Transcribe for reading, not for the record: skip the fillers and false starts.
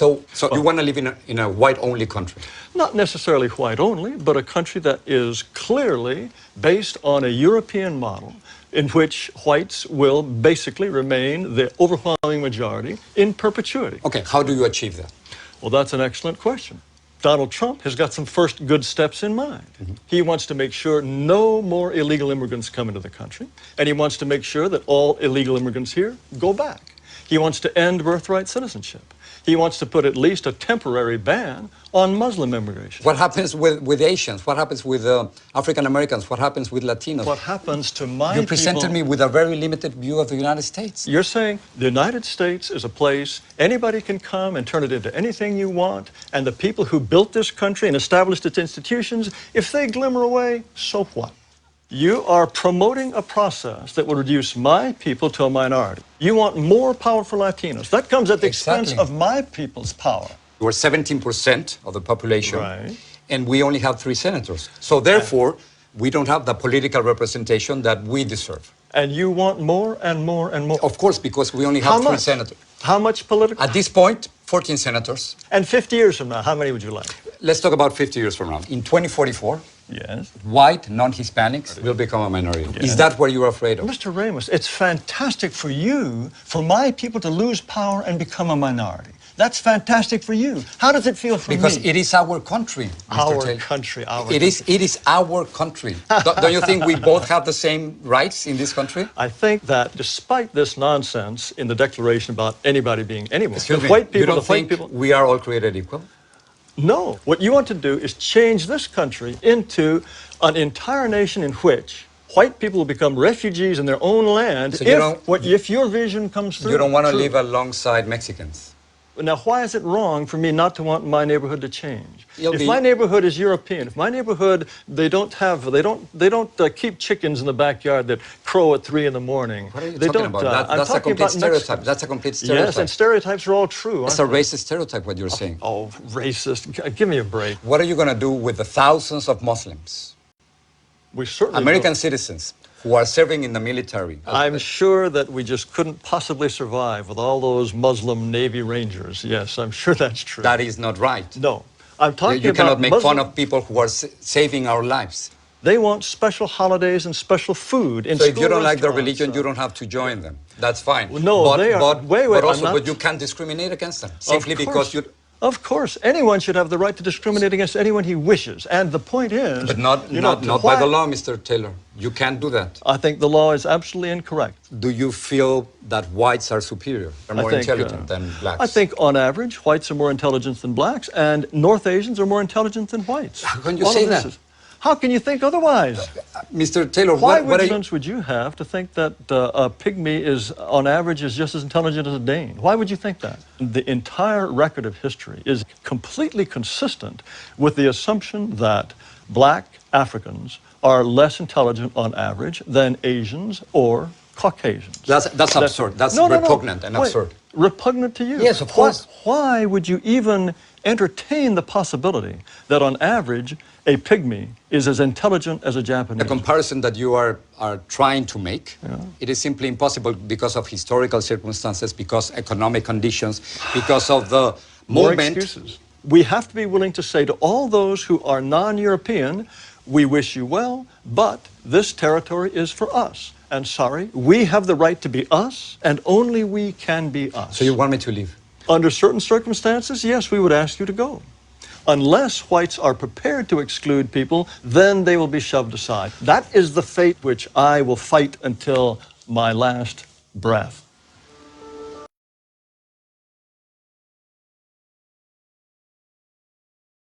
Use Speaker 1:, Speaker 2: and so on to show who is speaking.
Speaker 1: So you want to live in a white-only country?
Speaker 2: Not necessarily white-only, but a country that is clearly based on a European model in which whites will basically remain the overwhelming majority in perpetuity.
Speaker 1: Okay, how do you achieve that?
Speaker 2: Well, that's an excellent question. Donald Trump has got some first good steps in mind. He wants to make sure no more illegal immigrants come into the country, and he wants to make sure that all illegal immigrants here go back. He wants to end birthright citizenship. He wants to put at least a temporary ban on Muslim immigration.
Speaker 1: What happens with Asians? What happens with African Americans? What happens with Latinos?
Speaker 2: What happens to my people?
Speaker 1: You presented me with a very limited view of the United States.
Speaker 2: You're saying the United States is a place anybody can come and turn it into anything you want, and the people who built this country and established its institutions, if they glimmer away, so what? You are promoting a process that will reduce my people to a minority. You want more power for Latinos. That comes at the expense of my people's power.
Speaker 1: We're 17% of the population,
Speaker 2: right,
Speaker 1: and we only have 3 senators. So therefore, we don't have the political representation that we deserve.
Speaker 2: And you want more and more and more?
Speaker 1: Of course, because we only have 3 senators.
Speaker 2: How much political?
Speaker 1: At this point, 14 senators.
Speaker 2: And 50 years from now, how many would you like?
Speaker 1: Let's talk about 50 years from now. In 2044,
Speaker 2: yes,
Speaker 1: white non-Hispanics will become a minority.
Speaker 2: Yes.
Speaker 1: Is that what you're afraid of?
Speaker 2: Mr. Ramos, it's fantastic for you, for my people to lose power and become a minority. That's fantastic for you. How does it feel for
Speaker 1: because
Speaker 2: me?
Speaker 1: It is our country, Mr.
Speaker 2: Our
Speaker 1: Taylor.
Speaker 2: country, our
Speaker 1: It is our country. Don't you think we both have the same rights in this country?
Speaker 2: I think that despite this nonsense in the Declaration about anybody being anyone,
Speaker 1: Excuse me,
Speaker 2: white people,
Speaker 1: you don't
Speaker 2: the white
Speaker 1: think
Speaker 2: people...
Speaker 1: we are all created equal?
Speaker 2: No. What you want to do is change this country into an entire nation in which white people will become refugees in their own land
Speaker 1: so
Speaker 2: if your vision comes through.
Speaker 1: You don't want to live alongside Mexicans?
Speaker 2: Now, why is it wrong for me not to want my neighborhood to change? If my neighborhood is European, if my neighborhood, they don't keep chickens in the backyard that crow at 3 in the morning.
Speaker 1: What are you talking about? That's a complete stereotype. That's a complete stereotype.
Speaker 2: Yes, and stereotypes are all true.
Speaker 1: It's a racist stereotype, what you're saying.
Speaker 2: Oh, racist. Give me a break.
Speaker 1: What are you going to do with the thousands of Muslims?
Speaker 2: We certainly
Speaker 1: American citizens who are serving in the military.
Speaker 2: I'm sure that we just couldn't possibly survive with all those Muslim Navy Rangers. Yes, I'm sure that's true.
Speaker 1: That is not right.
Speaker 2: No. I'm talking about
Speaker 1: You cannot make fun of people who are saving our lives.
Speaker 2: They want special holidays and special food in
Speaker 1: So
Speaker 2: school
Speaker 1: if you don't like their
Speaker 2: restaurants,
Speaker 1: religion, you don't have to join them. That's fine.
Speaker 2: Well, no, they are.
Speaker 1: But you can't discriminate against them simply because you...
Speaker 2: Of course, anyone should have the right to discriminate against anyone he wishes. And the point is...
Speaker 1: But not by the law, Mr. Taylor. You can't do that.
Speaker 2: I think the law is absolutely incorrect.
Speaker 1: Do you feel that whites are superior, are more intelligent than blacks?
Speaker 2: I think, on average, whites are more intelligent than blacks, and North Asians are more intelligent than whites.
Speaker 1: How can you say that?
Speaker 2: How can you think otherwise?
Speaker 1: Mr. Taylor,
Speaker 2: what sense would you have to think that a pygmy is, on average, is just as intelligent as a Dane? Why would you think that? The entire record of history is completely consistent with the assumption that black Africans are less intelligent on average than Asians or Caucasians.
Speaker 1: That's absurd. That's repugnant and absurd.
Speaker 2: Repugnant to you?
Speaker 1: Yes, of course.
Speaker 2: Why would you even entertain the possibility that on average a pygmy is as intelligent as a Japanese?
Speaker 1: The comparison that you are trying to make, it is simply impossible because of historical circumstances, because economic conditions, because of the
Speaker 2: More
Speaker 1: movement.
Speaker 2: excuses. We have to be willing to say to all those who are non-European, we wish you well, but this territory is for us. And sorry, we have the right to be us, and only we can be us.
Speaker 1: So you want me to leave?
Speaker 2: Under certain circumstances, yes, we would ask you to go. Unless whites are prepared to exclude people, then they will be shoved aside. That is the fate which I will fight until my last breath.